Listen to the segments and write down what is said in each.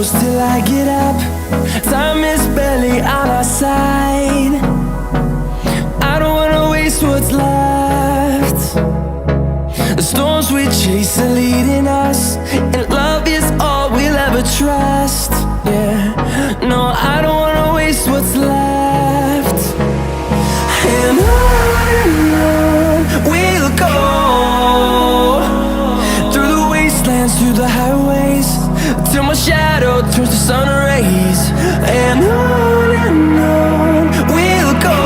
close till I get up. Time is barely on our side. I don't wanna waste what's left. The storms we chase are leading us, and love is all we'll ever trust. Yeah, no, I don't wanna waste what's left. And on we'll go, through the wastelands, through the highways, till my shadow turns to sun rays. And on we'll go,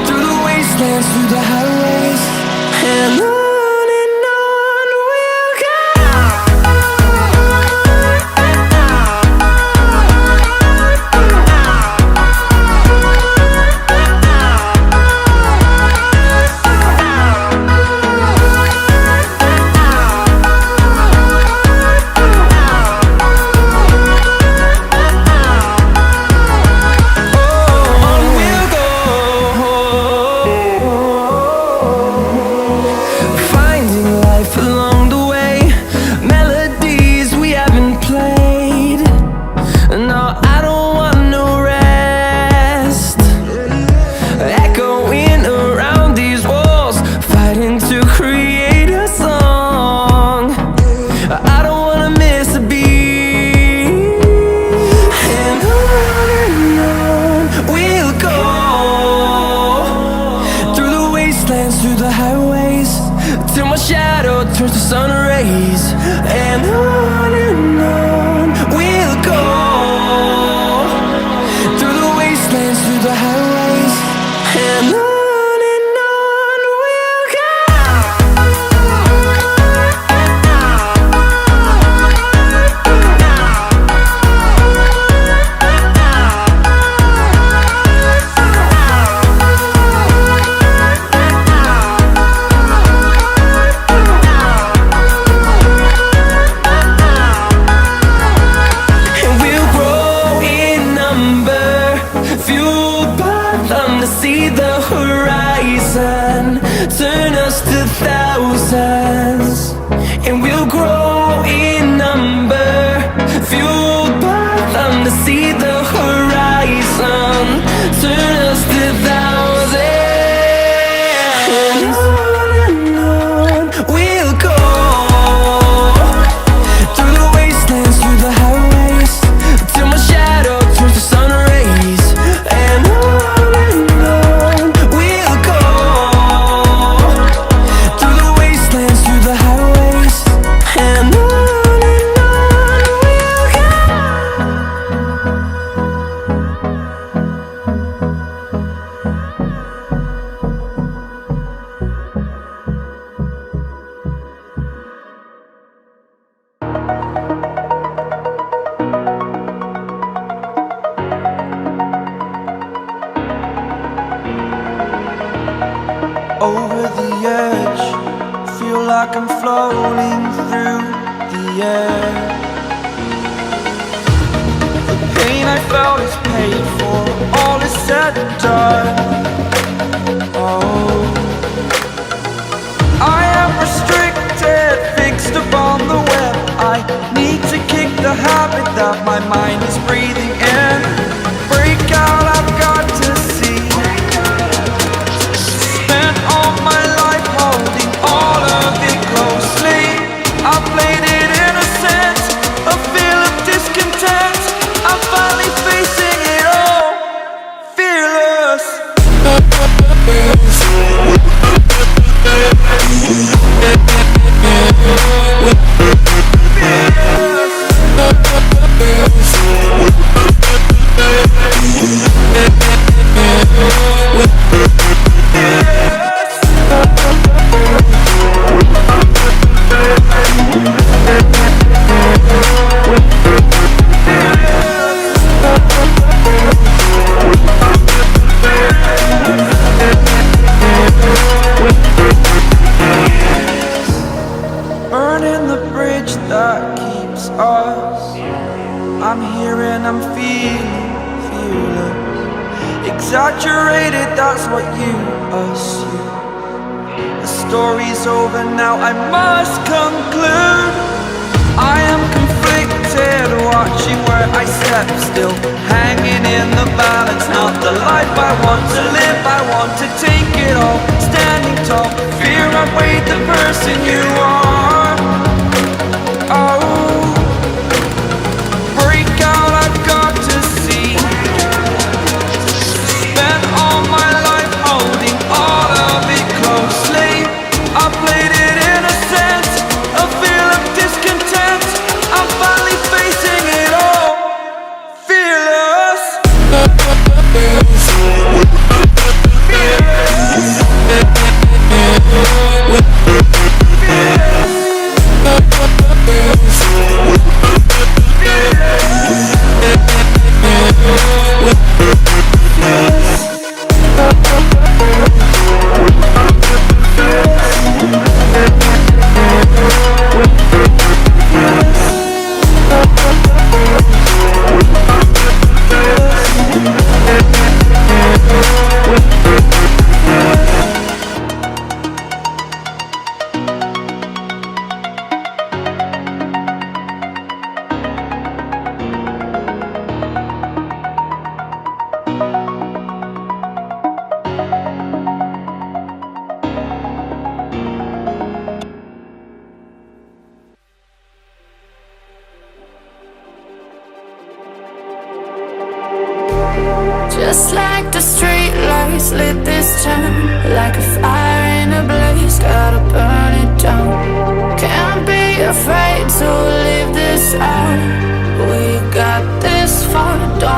through the wastelands, through the highways, and on. Through the highways, till my shadow turns to sun rays. And on we'll go, through the wastelands, through the highways, and on we'll go. See the horizon turn us to thousands, and we'll grow in number, fueled by them. To see the horizon turn us to thousands, and on we'll go, through the wastelands, through the highways, till my shadow turns to sun rays. And over the edge, feel like I'm floating through the air. The pain I felt is paid for, all is said and done. Oh, I am restricted, fixed upon the web. I need to kick the habit that my mind is breathing in. Break out, I've got to see. Spent all my life holding all of it closely. I played it innocent, a feel of discontent. I'm finally facing it all, fearless. Burning the bridge that keeps us. I'm here and I'm feeling fearless. Exaggerated, that's what you assume. The story's over now, I must conclude. I am conflicted. head, watching where I step still, hanging in the balance. Not the life I want to live, I want to take it all, standing tall. Fear I weighed the person you are. Oh, break out, I've got to see. Spent all my life holding all of it closely. I played it innocent, a feel of discontent. I'm finally facing it all, fearless. Just like the street lights lit this town, like a fire in a blaze, gotta burn it down. Can't be afraid to leave this out. We got this far, don't